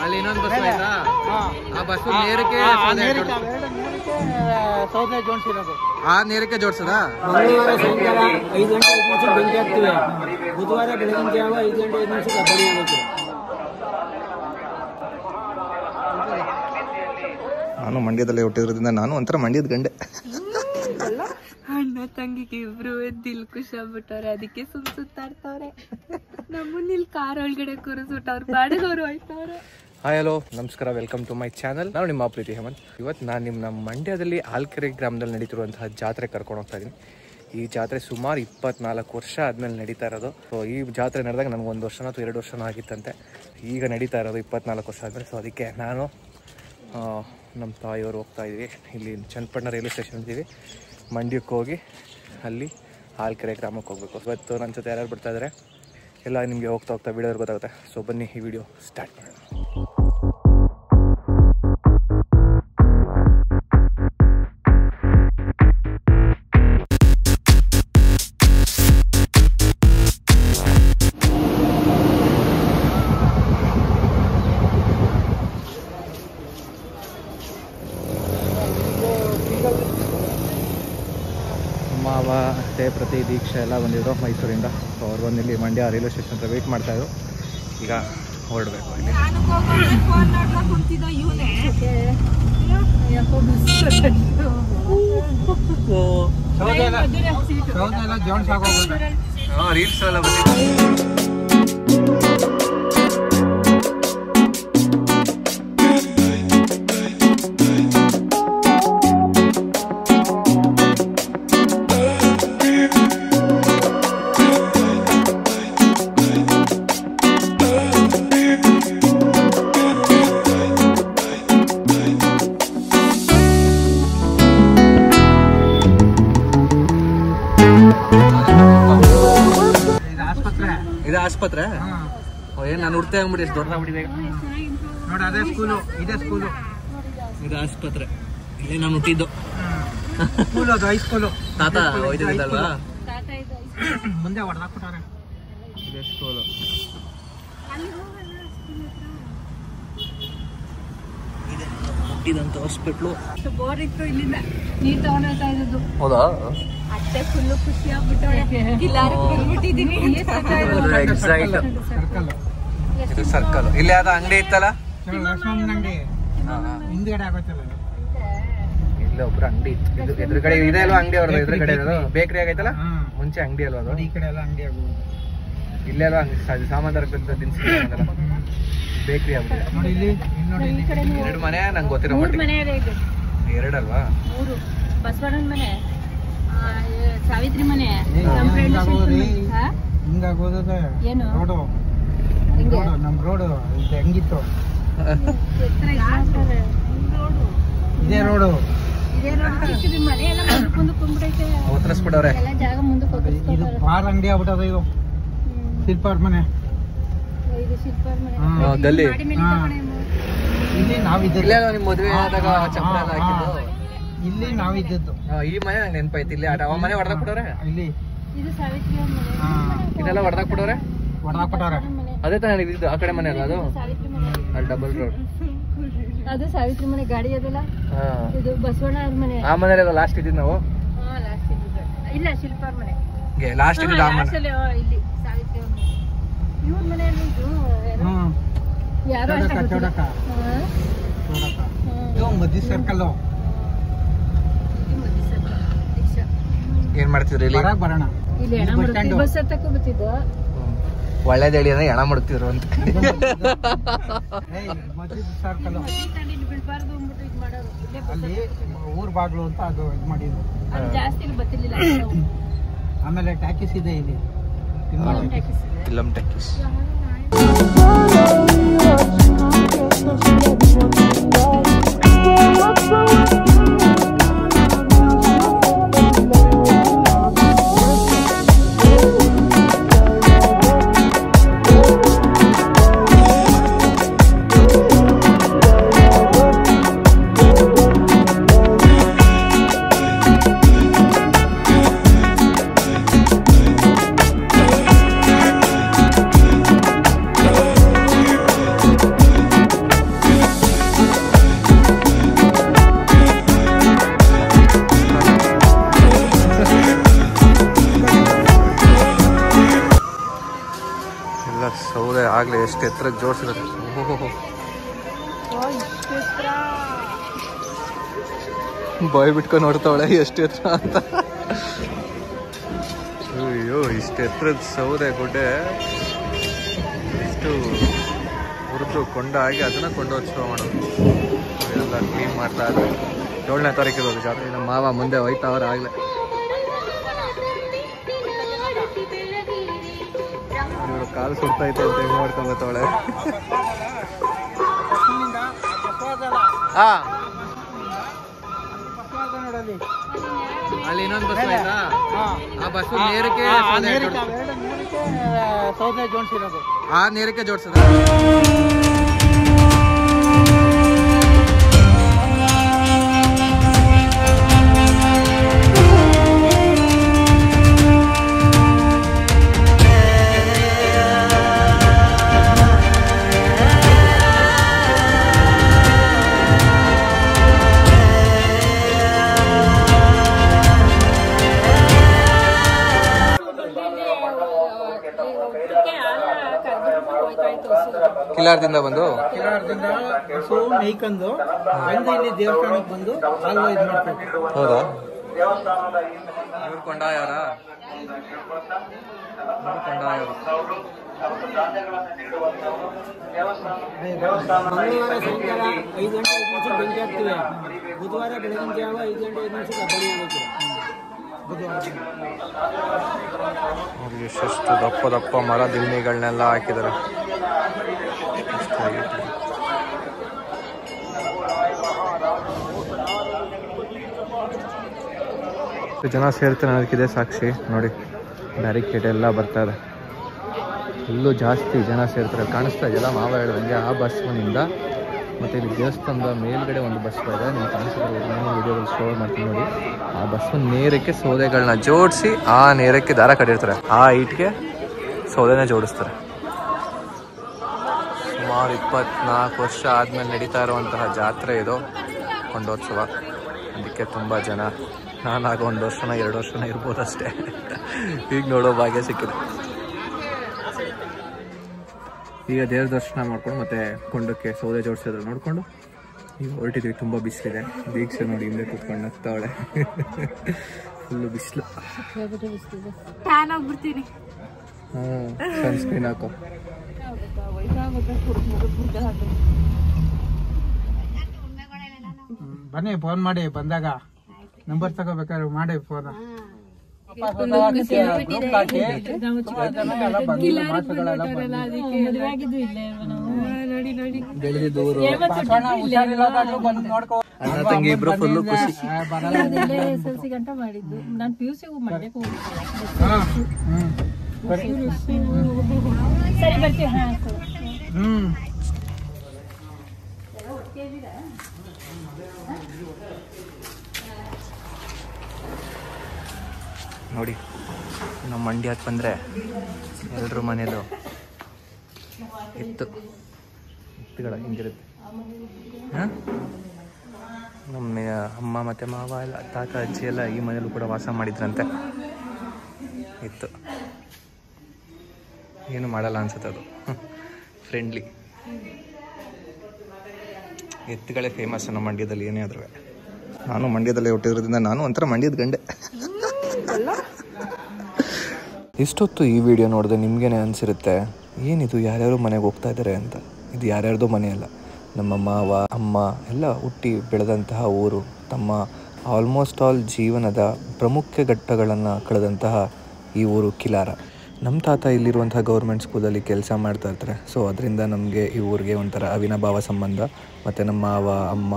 ಅಲ್ಲಿ ಇನ್ನೊಂದು ಬಸ್ ಆಯ್ತಾ ಆ ಬಸ್ ನೇರಕ್ಕೆ ಸೌದೆ ಜೋಡಿಸಿರೋದು ಆ ನೇರಕ್ಕೆ ಜೋಡಿಸದ ಮಂಗಳವಾರ ಸಾಯಂಕಾಲ 5 ಗಂಟೆ 5 ನಿಮಿಷ ಬೆಂಕಿ ಹಾಕ್ತಿವೆ. ಬುಧವಾರ ಬೆಳಗಿನ ಜಾವ 5 ಗಂಟೆ 5 ನಿಮಿಷಕ್ಕೆ ಹಬ್ಬ ಹೋಗುತ್ತೆ. ನಾನು ಮಂಡ್ಯದಲ್ಲೇ ಹುಟ್ಟಿದ್ರಿಂದ ನಾನು ಒಂಥರ ಮಂಡ್ಯದ ಗಂಡೆ. ಅಣ್ಣ ತಂಗಿಗೆ ಇಬ್ರು ದಿಲ್ ಖುಷಿ ಆಗ್ಬಿಟ್ಟವ್ರೆ, ಅದಕ್ಕೆ ಸುತ್ತಾಡ್ತವ್ರೆ. ನಮ್ಮನ್ನ ಇಲ್ಲಿ ಕಾರ್ ಒಳಗಡೆ ಕೂರಿಸ್ಬಿಟ್ಟವ್ರು, ಬಾಡಿದವ್ರು ಹೊಳ್ತವ್ರೆ. ಹಾಯ್ ಹಲೋ ನಮಸ್ಕಾರ, ವೆಲ್ಕಮ್ ಟು ಮೈ ಚಾನಲ್. ನಾನು ನಿಮ್ಮ ಪ್ರೀತಿ ಹೇಮಂತ್. ಇವತ್ತು ನಾನು ನಮ್ಮ ಮಂಡ್ಯದಲ್ಲಿ ಆಲ್ಕೆರೆ ಗ್ರಾಮದಲ್ಲಿ ನಡೀತಿರುವಂತಹ ಜಾತ್ರೆ ಕರ್ಕೊಂಡು ಹೋಗ್ತಾ ಇದ್ದೀನಿ. ಈ ಜಾತ್ರೆ ಸುಮಾರು 24 ವರ್ಷ ಆದಮೇಲೆ ನಡೀತಾ ಇರೋದು. ಸೊ ಈ ಜಾತ್ರೆ ನಡೆದಾಗ ನನಗೆ 1 ವರ್ಷನೋ ಅಥವಾ 2 ವರ್ಷನೋ ಆಗಿತ್ತಂತೆ. ಈಗ ನಡೀತಾ ಇರೋದು 24 ವರ್ಷ ಆದಮೇಲೆ. ಸೊ ಅದಕ್ಕೆ ನಾನು ನಮ್ಮ ತಾಯಿಯವರು ಹೋಗ್ತಾ ಇದ್ದೀವಿ. ಇಲ್ಲಿ ಚನ್ನಪಟ್ಟಣ ರೈಲ್ವೆ ಸ್ಟೇಷನ್ ಇದ್ದೀವಿ. ಮಂಡ್ಯಕ್ಕೆ ಹೋಗಿ ಅಲ್ಲಿ ಆಲ್ಕೆರೆ ಗ್ರಾಮಕ್ಕೆ ಹೋಗಬೇಕು. ಇವತ್ತು ನನ್ನ ಜೊತೆ ಯಾರ್ಯಾರು ಬರ್ತಾ ಇದ್ದಾರೆ ಎಲ್ಲ ನಿಮಗೆ ಹೋಗ್ತಾ ವಿಡಿಯೋ ಗೊತ್ತಾಗುತ್ತೆ. ಸೊ ಬನ್ನಿ ಈ ವಿಡಿಯೋ ಸ್ಟಾರ್ಟ್ ಮಾಡೋಣ. ಮಾವ ಅತ್ತೆ ಪ್ರತಿ ದೀಕ್ಷೆ ಎಲ್ಲ ಬಂದಿದ್ರು ಮೈಸೂರಿಂದ. ಸೊ ಅವ್ರು ಬಂದು ಇಲ್ಲಿ ಮಂಡ್ಯ ರೈಲ್ವೆ ಸ್ಟೇಷನ್ ಹತ್ರ ವೆಯ್ಟ್ ಮಾಡ್ತಾಯಿದ್ರು. ಈಗ ಹೊರಡಬೇಕು. ಇಲ್ಲಿ ರೀಲ್ಸ್ ಎಲ್ಲ ಬಂದಿದೆ. ಇದು ಆಸ್ಪತ್ರೆ ಏನ್ ನಾನು ಹುಡ್ತಾ ಆಗ್ಬಿಡಿ ಎಷ್ಟು ದೊಡ್ಡದಾಗ್ಬಿಟ್ಟಿದೆ ನೋಡಿ. ಅದೇ ಸ್ಕೂಲು, ಇದೇ ಸ್ಕೂಲು. ಇದು ಆಸ್ಪತ್ರೆ, ಇಲ್ಲಿ ನಾನು ಹುಟ್ಟಿದ್ದು. ಸ್ಕೂಲ್ ಅದು ಹೈಸ್ಕೂಲು. ತಾತ ಹೋಯ್ತಿದ್ದಲ್ವಾ, ಮುಂದೆ ಹೊಡೆದಾಕ್ಬಿಟ್ಟಾರೆ. ಇದೇ ಸ್ಕೂಲು. ಹುಟ್ಟಿದಂತ ಹಾಸ್ಪಿಟ್ಲು. ಬೋರ್ ಇತ್ತು, ಇಲ್ಲಿಂದ ನೀರ್ ತಗೊಂಡ್ತಾ ಇದ್ದು. ಹೌದಾ? ಅತ್ತೆ ಫುಲ್ಲು ಖುಷಿ ಆಗ್ಬಿಟ್ಟವ್ರೆ. ಇದು ಸರ್ಕಲ್. ಇಲ್ಲಿ ಯಾವ್ದು ಅಂಗಡಿ ಇತ್ತಲ್ಲ, ಲಕ್ಷ್ಮಣನ ಅಂಗಡಿ ಹಿಂದ್ಗಡೆ ಆಗೋಯ್ತಲ್ಲ. ಇಲ್ಲ ಒಬ್ರು ಅಂಗಡಿ ಇತ್ತು. ಇದು ಎದುರುಗಡೆ ಇದೆ ಅಲ್ವಾ ಅಂಗಡಿ ಅವ್ರದ್ದು? ಎದುರುಗಡೆ ಇರೋದು ಬೇಕರಿ ಆಗೈತಲ್ಲ, ಮುಂಚೆ ಅಂಗಡಿ ಅಲ್ವಾ ಅದು? ಈ ಕಡೆ ಎಲ್ಲ ಅಂಗಡಿ ಆಗೋದು. ಇಲ್ಲೇ ಅಲ್ವಾ ಸಾಮಾನು ದಿನಸಿ ಬೇಕರಿ ಆಗುತ್ತೆ ನೋಡಿ. ಇಲ್ಲಿ ನೋಡಿ, 2 ಮನೆ ನಂಗೆ ಗೊತ್ತಿರೋ ಮಟ್ಟಿಗೆ. 2 ಅಲ್ವಾ? 3 ಬಸವಣ್ಣನ ಮನೆ, ಸಾವಿತ್ರಿ ಮನೆ, ಹಿಂಗಾಗೋದೇ ಏನು ರೋಡು. ನಮ್ ರೋಡು ಹೆಂಗಿತ್ತು? ಇದೇ ರೋಡು. ಮನೆ ಎಲ್ಲ ಮುಂದಕ್ಕೆ ಬಂದ್ಬಿಟ್ಟೈತೆ. ಒತ್ತರಿಸ್ಬಿಟ್ಟವ್ರೆ ಎಲ್ಲ ಜಾಗ ಮುಂದಕ್ಕೆ. ಇದು ಬಾರ್ ಅಂಗಡಿ ಆಗ್ಬಿಟ್ಟದ. ಇದು ಶಿಲ್ಪಾರ್ ಮನೆ. ಇದು ಶಿಲ್ಪಾರ್ ಮನೆ. ಗಲ್ಲಿ ಇಲ್ಲಿ ನಾವಿದ್ದ ನಿಮ್ ಮದುವೆ ಆದಾಗ ಚಪ್ಪರ ಎಲ್ಲ ಹಾಕಿದ್ದು ಇಲ್ಲಿ ನಾವಿದ್ದದ್ದು. ಈ ಮನೆ ನಂಗೆ ನೆನಪೈತಿ. ಇಲ್ಲಿ ಅವ ಮನೆ ಹೊಡೆದಾಕ್ಬಿಟ್ಟವ್ರೆ. ಇಲ್ಲಿ ಇದು ಸಾವಿತ್ರಿ ಮನೆ. ಇದೆಲ್ಲ ಹೊಡೆದಾಕ್ಬಿಟ್ಟವ್ರೆ. ಹೊಡೆದಾಕ್ಬಿಟ್ಟವ್ರೆ. ಅದೇ ತಾನೇ ಇದ್ದು ಆ ಕಡೆ ಮನೆ ಅಲ್ಲ ಅದು? ಸಾವಿತ್ರಿ ಮನೆ. ಅಲ್ಲಿ ಡಬಲ್ ರೋಡ್. ಅದು ಸಾವಿತ್ರಿ ಮನೆ ಗಾಡಿ ಅದಲ್ಲ. ಇದು ಬಸವಣ್ಣ ಅವ್ರ ಮನೆ. ಆ ಮನೆ ಲಾಸ್ಟ್ ಇದ್ದಿದ್ದು ನಾವು. ಲಾಸ್ಟ್ ಇದ್ದಿದ್ದು ಇಲ್ಲ, ಶಿಲ್ಪಾರ್ ಮನೆ ಲಾಸ್ಟ್ ಇದ್ದಿದ್ದು ಆ ಮನೆ. ಇಲ್ಲಿ ಸಾವಿತ್ರಿ ಅವ್ರ ಮನೆ. ಇವ್ರ ಮನೆಯಲ್ಲಿ ಯಾರು ಚೌಡಕ ಮದ್ದಿ ಸರ್ಕಲ್. ಏನ್ ಮಾಡ್ತಿದ್ರಿ ಇಲ್ಲಿ? ಬರೋಣ. ಇಲ್ಲಿ ಹೆಣ ಮಾಡ್ತಿದ್ದು, ಬಸ್ ಹತ್ತಕ್ಕೆ ಬರ್ತಿದ್ದು. ಒಳ್ಳೇದ್ ಹೇಳಿ ಅಂದ್ರೆ ಹೆಣ ಮಾಡ್ತಿದ್ರು ಅಂತ. ಮದ್ದಿ ಸರ್ಕಲ್ ಬಿಡ್ಬಾರ್ದು ಅಂದ್ಬಿಟ್ಟು ಇದು ಮಾಡೋರು. ಅಲ್ಲಿ ಊರ್ ಬಾಗ್ಲು ಅಂತ ಅದು ಇದು ಮಾಡಿದ್ರು. ಅಲ್ಲಿ ಜಾಸ್ತಿ ಇಲ್ಲಿ ಬರ್ತಿರ್ಲಿಲ್ಲ. ಆಮೇಲೆ ಟ್ಯಾಕಿಸ್ ಇದೆ ಇಲ್ಲಿ. ಫಿಲಂ ಟ್ಯಾಕಿಸ್. ಎಲ್ಲ ಸೌದೆ ಆಗಲೇ ಎಷ್ಟು ಎತ್ತರಕ್ಕೆ ಜೋಡಿಸಿದ್ದಾರೆ. ಓಹೋ, ಬಾಯ್ ಬಿಟ್ಕೊಂಡು ನೋಡ್ತಾವಳೆ ಎಷ್ಟು ಎತ್ತರ ಅಂತ. ಅಯ್ಯೋ, ಇಷ್ಟು ಎತ್ತರದ ಸೌದೆ ಗುಡ್ಡೆ ಇಷ್ಟು ಹುರಿದು ಕೊಂಡಾಗಿ ಅದನ್ನ ಕೊಂಡೋತ್ಸವ ಮಾಡೋದು. ಎಲ್ಲ ಕ್ಲೀನ್ ಮಾಡ್ತಾ ಇದ್ದಾರೆ. 7ನೇ ತಾರೀಕು ಇರೋದು ಜಾತ್ರೆ. ನಮ್ಮ ಮಾವ ಮುಂದೆ ಹೋಯ್ತಾವ್ರ ಆಗಲೇ. ಇವರು ಕಾಲು ಸುಡ್ತೈತೆ ಅಂತ ಹೆಂಗೆ ಮಾಡ್ಕೊಂಬತ್ತವಳೆ. ಹಾ, ಅಲ್ಲಿ ಇನ್ನೊಂದು ಬಸ್ ಆಯ್ತಾ? ಆ ಬಸ್ ನೇರಕ್ಕೆ ಸೌದೆ ಜೋಡಿಸಿರೋದು. ಆ ನೇರಕ್ಕೆ ಜೋಡಿಸಿದ. ಕಿಲಾರದಿಂದ ಬಂದು ಹಸು ಮೇಯ್ಕೊಂಡು ಇಲ್ಲಿ ದೇವಸ್ಥಾನಕ್ಕೆ ಬಂದು ಹಾಲು ಇದು ಮಾಡ್ಬೇಕು. ಹೌದಾ? ಇವ್ರು ಕೊಂಡಾಯವ್ರ? ಮಂಗಳವಾರ ಸಾಯಂಕಾಲ 5 ಗಂಟೆ 5 ನಿಮಿಷಕ್ಕೆ ಬೆಂಕಿ ಹಾಕ್ತೀವಿ. ಬುಧವಾರ ಬೆಳಗಿನ ಜಾವ 5 ಗಂಟೆ 5 ನಿಮಿಷಕ್ಕೆ ಹಬ್ಬಣಿ ಆಗಬೇಕು. ನೋಡಿ ಎಷ್ಟೆಷ್ಟು ದಪ್ಪ ದಪ್ಪ ಮರ ದಿಮ್ಮಿಗಳನ್ನೆಲ್ಲ ಹಾಕಿದ್ದಾರೆ. ಜನ ಸೇರ್ತಾನೆ ಅದಕ್ಕಿದೆ ಸಾಕ್ಷಿ. ನೋಡಿ ಬ್ಯಾರಿಕೇಡ್ ಎಲ್ಲ ಬರ್ತಾ ಇದೆ. ಇಲ್ಲೂ ಜಾಸ್ತಿ ಜನ ಸೇರ್ತಾರೆ. ಕಾಣಿಸ್ತಾ ಇದೆಯಲ್ಲ ಮಾವ ಹೇಳ್ದಂಗೆ ಆ ಬಸ್ ಮನೆಯಿಂದ ಮತ್ತು ಇಲ್ಲಿ ದೇವಸ್ಥಾನದ ಮೇಲ್ಗಡೆ ಒಂದು ಬಸ್ ಇದೆ. ನೀವು ಕಾಣಿಸ್ತಾರೆ, ನಾನು ವಿಡಿಯೋದಲ್ಲಿ ಶೋ ಮಾಡ್ತೀನಿ ನೋಡಿ. ಆ ಬಸ್ ನೇರಕ್ಕೆ ಸೌದೆಗಳನ್ನ ಜೋಡಿಸಿ ಆ ನೇರಕ್ಕೆ ದಾರ ಕಟ್ಟಿರ್ತಾರೆ. ಆ ಹೈಟ್ಗೆ ಸೌದೆನ ಜೋಡಿಸ್ತಾರೆ. ಸುಮಾರು 24 ವರ್ಷ ಆದಮೇಲೆ ನಡೀತಾ ಇರುವಂತಹ ಜಾತ್ರೆ ಇದು, ಕೊಂಡೋತ್ಸವ. ಅದಕ್ಕೆ ತುಂಬ ಜನ. ನಾನಾಗ 1 ವರ್ಷನ 2 ವರ್ಷನ ಇರ್ಬೋದು ಅಷ್ಟೇ. ಈಗ ನೋಡೋ ಭಾಗ್ಯ ಸಿಕ್ಕಿದೆ. ಈಗ ದೇವ್ರ ದರ್ಶನ ಮಾಡ್ಕೊಂಡು ಮತ್ತೆ ಕೊಂಡಕ್ಕೆ ಸೌದೆ ಜೋಡಿಸಿದ್ರು ನೋಡ್ಕೊಂಡು ಈಗ ಹೊರಟಿದ್ವಿ. ತುಂಬ ಬಿಸಿಲಿದೆ. ದೀಕ್ಷೆ ನೋಡಿ ಹಿಂದೆ ಕೂತ್ಕೊಂಡು ನಗ್ತಾವಳೆ. ಫುಲ್ಲು ಬಿಸಿಲು. ಟ್ಯಾನ್ ಆಗ್ಬಿಡ್ತೀನಿ. ಸನ್ಸ್ಕ್ರೀನ್ ಹಾಕೋ. ಬನ್ನಿ, ಫೋನ್ ಮಾಡಿ ಬಂದಾಗ. ನಂಬರ್ ತಗೋಬೇಕಾದ್ರೆ ಮಾಡಿ ಫೋನ್. ಅಣ್ಣ ತಂಗಿ ಇಬ್ರು ಫುಲ್ಲು ಖುಷಿ. SLC ಗಂಟ ಮಾಡಿದ್ದು ನಾನು PUC ಮಾಡಬೇಕು. ಸರಿ ಬರ್ತೀವಿ. ನೋಡಿ ನಮ್ಮ ಮಂಡ್ಯಕ್ಕೆ ಬಂದರೆ ಎಲ್ಲರ ಮನೇಲೂ ಎತ್ತುಗಳ ಹಿಂಗಿರುತ್ತೆ. ಹಾಂ, ನಮ್ಮ ಅಮ್ಮ ಮತ್ತು ಮಾವ ಎಲ್ಲ ತಾತ ಅಜ್ಜಿ ಎಲ್ಲ ಈ ಮನೇಲೂ ಕೂಡ ವಾಸ ಮಾಡಿದ್ರಂತೆ. ಇತ್ತು ಏನು ಮಾಡಲ್ಲ ಅನ್ಸುತ್ತೆ, ಅದು ಫ್ರೆಂಡ್ಲಿ. ಎತ್ತುಗಳೇ ಫೇಮಸ್ ನಮ್ಮ ಮಂಡ್ಯದಲ್ಲಿ. ಏನೇ ಆದ್ರೂ ನಾನು ಮಂಡ್ಯದಲ್ಲೇ ಹುಟ್ಟಿದ್ರಿಂದ ನಾನು ಒಂಥರ ಮಂಡ್ಯದ ಗಂಡೆ. ಇಷ್ಟೊತ್ತು ಈ ವಿಡಿಯೋ ನೋಡಿದ್ರೆ ನಿಮಗೇನೆ ಅನಿಸಿರುತ್ತೆ, ಏನಿದು ಯಾರ್ಯಾರು ಮನೆಗೆ ಹೋಗ್ತಾ ಇದ್ದಾರೆ ಅಂತ. ಇದು ಯಾರ್ಯಾರ್ದೋ ಮನೆಯಲ್ಲ, ನಮ್ಮ ಮಾವ ಅಮ್ಮ ಎಲ್ಲ ಹುಟ್ಟಿ ಬೆಳೆದಂತಹ ಊರು. ತಮ್ಮ ಆಲ್ಮೋಸ್ಟ್ ಆಲ್ ಜೀವನದ ಪ್ರಮುಖ ಘಟ್ಟಗಳನ್ನು ಕಳೆದಂತಹ ಈ ಊರು ಕಿಲಾರ. ನಮ್ಮ ತಾತ ಇಲ್ಲಿರುವಂತಹ ಗೌರ್ಮೆಂಟ್ ಸ್ಕೂಲಲ್ಲಿ ಕೆಲಸ ಮಾಡ್ತಾ ಇರ್ತಾರೆ. ಸೊ ಅದರಿಂದ ನಮಗೆ ಈ ಊರಿಗೆ ಒಂಥರ ಅವಿನಾಭಾವ ಸಂಬಂಧ. ಮತ್ತು ನಮ್ಮ ಮಾವ ಅಮ್ಮ,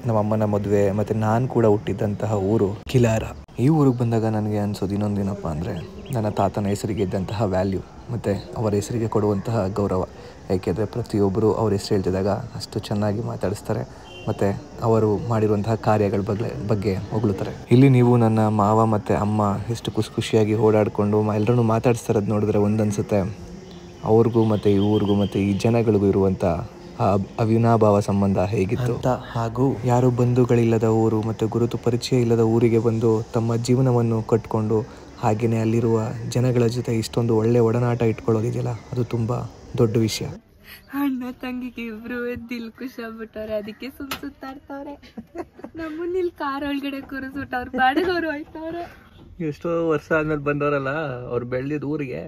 ನಮ್ಮ ಅಮ್ಮನ ಮದುವೆ ಮತ್ತು ನಾನು ಕೂಡ ಹುಟ್ಟಿದ್ದಂತಹ ಊರು ಕಿಲಾರ. ಈ ಊರಿಗೆ ಬಂದಾಗ ನನಗೆ ಅನಿಸೋದು ಇನ್ನೊಂದೇನಪ್ಪ ಅಂದರೆ, ನನ್ನ ತಾತನ ಹೆಸರಿಗೆ ಇದ್ದಂತಹ ವ್ಯಾಲ್ಯೂ ಮತ್ತು ಅವರ ಹೆಸರಿಗೆ ಕೊಡುವಂತಹ ಗೌರವ. ಏಕೆಂದರೆ ಪ್ರತಿಯೊಬ್ಬರು ಅವ್ರ ಹೆಸರು ಹೇಳ್ತಿದ್ದಾಗ ಅಷ್ಟು ಚೆನ್ನಾಗಿ ಮಾತಾಡಿಸ್ತಾರೆ ಮತ್ತು ಅವರು ಮಾಡಿರುವಂತಹ ಕಾರ್ಯಗಳ ಬಗ್ಗೆ ಹೊಗಳುತ್ತಾರೆ. ಇಲ್ಲಿ ನೀವು ನನ್ನ ಮಾವ ಮತ್ತು ಅಮ್ಮ ಎಷ್ಟು ಖುಷಿಯಾಗಿ ಓಡಾಡಿಕೊಂಡು ಎಲ್ಲರನ್ನೂ ಮಾತಾಡಿಸ್ತಾರದು ನೋಡಿದ್ರೆ ಒಂದನ್ಸುತ್ತೆ, ಅವ್ರಿಗೂ ಮತ್ತು ಈ ಊರಿಗೂ ಮತ್ತು ಈ ಜನಗಳಿಗೂ ಇರುವಂಥ ಆ ಅವಿನಾಭಾವ ಸಂಬಂಧ ಹೇಗಿತ್ತು ಅಂತ. ಹಾಗೂ ಯಾರು ಬಂಧುಗಳಿಲ್ಲದ ಊರು ಮತ್ತು ಗುರುತು ಪರಿಚಯ ಇಲ್ಲದ ಊರಿಗೆ ಬಂದು ತಮ್ಮ ಜೀವನವನ್ನು ಕಟ್ಟಿಕೊಂಡು ಹಾಗೆಯೇ ಅಲ್ಲಿರುವ ಜನಗಳ ಜೊತೆ ಇಷ್ಟೊಂದು ಒಳ್ಳೆ ಒಡನಾಟ ಇಟ್ಕೊಳ್ಳೋದಿದೆಯಲ್ಲ, ಅದು ತುಂಬ ದೊಡ್ಡ ವಿಷಯ. ಅಣ್ಣ ತಂಗಿಗೆ ಇಬ್ರು ದಿಲ್ ಖುಷಿ ಆಗ್ಬಿಟ್ಟವ್ರೆ, ಅದಕ್ಕೆ ಸುತ್ತಾಡ್ತವ್ರೆ. ನಮ್ಮನ್ನ ಇಲ್ಲಿ ಕಾರ್ ಒಳಗಡೆ ಕೂರಿಸ್ಬಿಟ್ಟು ಅವ್ರ ಬಾಡಿಗೆ ಅವ್ರು ಹೋಯ್ತವ್ರೆ. ಎಷ್ಟೋ ವರ್ಷ ಆದ್ಮೇಲೆ ಬಂದವರಲ್ಲ, ಅವ್ರು ಬೆಳೆದಿದ್ದ ಊರಿಗೆ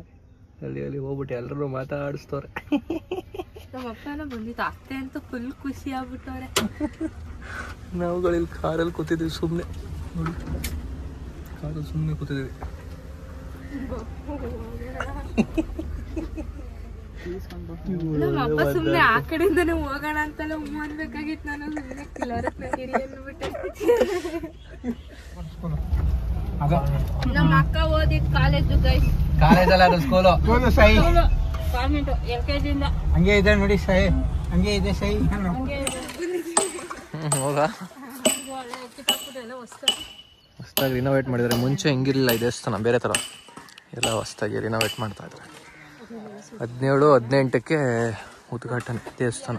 ಅಲ್ಲಿ ಹೋಗ್ಬಿಟ್ಟು ಎಲ್ಲರೂ ಮಾತಾಡಿಸ್ತವ್ರೆ. ನಮ್ಮ ಅಪ್ಪನ ಬಂದಿತ್ತು, ಅತ್ತೆ ಅಂತೂ ಫುಲ್ ಖುಷಿ ಆಗ್ಬಿಟ್ಟವ್ರೆ. ನಾವುಗಳಿಲ್ಲಿ ಕಾರಲ್ಲಿ ಕೂತಿದ್ದೀವಿ, ಸುಮ್ಮನೆ ನೋಡಿ, ಕಾರಲ್ಲಿ ಸುಮ್ಮನೆ ಕೂತಿದ್ದೀವಿ. ನಮ್ಮ ಅಪ್ಪ ಸುಮ್ನೆ ಆ ಕಡೆಯಿಂದಾನೆ ಹೋಗೋಣ ಅಂತೆಲ್ಲ ಅನ್ಬೇಕಾಗಿತ್ತು. ನಾನು ಸುಮ್ಮನೆ ಕಿಲಾರಕ್ ನಗಿರಿ ಅಂದ್ಬಿಟ್ಟೆ. ನಮ್ಮ ಅಕ್ಕ ಓದಿದ್ ಕಾಲೇಜು ಕಾಲೇಜಲ್ಲ, ಅದು ಸ್ಕೂಲು. ಕಾನ್ವೆಂಟ್ LKG ಇಂದ ಹಂಗೆ ಇದೆ ನೋಡಿ ಸೈ, ಹಂಗೆ ಇದೆ ಸೈ. ಹೋಗ ಹೊಸ್ದಾಗಿ ರಿನೋವೇಟ್ ಮಾಡಿದ್ದಾರೆ. ಮುಂಚೆ ಹೆಂಗಿರಲಿಲ್ಲ ಈ ದೇವಸ್ಥಾನ, ಬೇರೆ ಥರ ಎಲ್ಲ ಹೊಸ್ದಾಗಿ ರಿನೋವೇಟ್ ಮಾಡ್ತಾ ಇದ್ದಾರೆ. 17-18ಕ್ಕೆ ಉದ್ಘಾಟನೆ ದೇವಸ್ಥಾನ.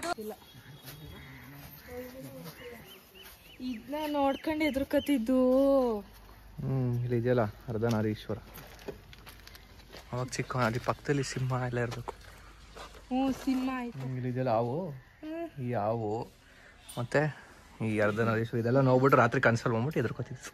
ಇದನ್ನ ನೋಡ್ಕೊಂಡು ಎದುರ್ಕತ್ತಿದ್ದು. ಇಲ್ಲಿ ಇದೆಯಲ್ಲ ಅರ್ಧನಾರೀಶ್ವರ, ಅವಾಗ ಚಿಕ್ಕ ಅಲ್ಲಿ ಪಕ್ಕದಲ್ಲಿ ಸಿಂಹ ಎಲ್ಲ ಇರಬೇಕು. ಸಿಂಹ ಆಯ್ತು. ಇಲ್ಲಿ ಇದೆಯಲ್ಲ ಈ ಹಾವು ಮತ್ತೆ ಈ ಅರ್ಧನಾರೀಶ್ವರ, ಇದೆಲ್ಲ ನೋಡ್ಬಿಟ್ಟು ರಾತ್ರಿ ಕನ್ಸಲ್ಲಿ ಬಂದ್ಬಿಟ್ಟು ಎದುರ್ಕೋತಿದ್ವಿ.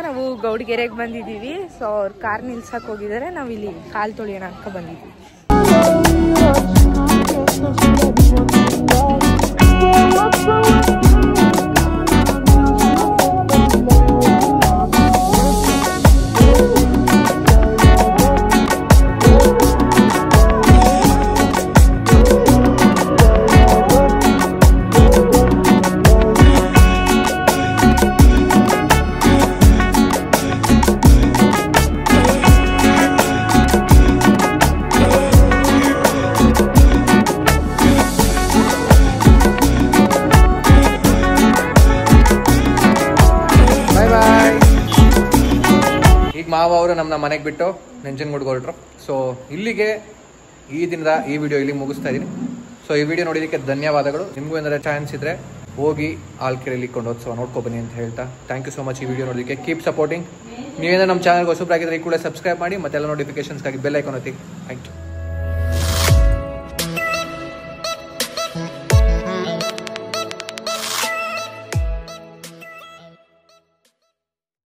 ನಾವು ಗೌಡ್ಗೆರೆಗೆ ಬಂದಿದ್ದೀವಿ. ಸೊ ಅವ್ರ ಕಾರ್ ನಿಲ್ಸಕ್ ಹೋಗಿದ್ದಾರೆ, ನಾವು ಇಲ್ಲಿ ಕಾಲ್ ತೊಳೆಯೋಣ ಅಂತ ಬಂದಿದ್ದೀವಿ. ಮಾವ ಅವರು ನಮ್ಮ ಮನೆಗೆ ಬಿಟ್ಟು ನಂಜನಗೂಡ್ಗೆ ಹೊರಟ್ರು. ಸೊ ಇಲ್ಲಿಗೆ ಈ ದಿನದ ಈ ವಿಡಿಯೋ ಇಲ್ಲಿ ಮುಗಿಸ್ತಾ ಇದ್ದೀನಿ. ಸೊ ಈ ವಿಡಿಯೋ ನೋಡಿದ್ದಕ್ಕೆ ಧನ್ಯವಾದಗಳು. ನಿಮಗೂ ಏನಾದರೂ ಚಾನ್ಸ್ ಇದ್ದರೆ ಹೋಗಿ ಆಲ್ಕೆರೆಯಲ್ಲಿ ಕೊಂಡೋತ್ಸವ ನೋಡ್ಕೊಬನ್ನಿ ಅಂತ ಹೇಳ್ತಾ ಥ್ಯಾಂಕ್ ಯು ಸೊ ಮಚ್ ಈ ವಿಡಿಯೋ ನೋಡೋದಕ್ಕೆ. Keep supporting. ನೀವೇನಾದ್ರು ನಮ್ಮ ಚಾನಲ್ಗೆ ಹೊಸಬ್ರಾಗಿದ್ದರೆ ಈ ಕೂಡ ಸಬ್ಸ್ಕ್ರೈಬ್ ಮಾಡಿ, ಮತ್ತೆಲ್ಲ ನೋಟಿಫಿಕೇಶನ್ಸ್ಗಾಗಿ ಬೆಲ್ ಐಕಾನ್ ಒತ್ತಿ. Thank you.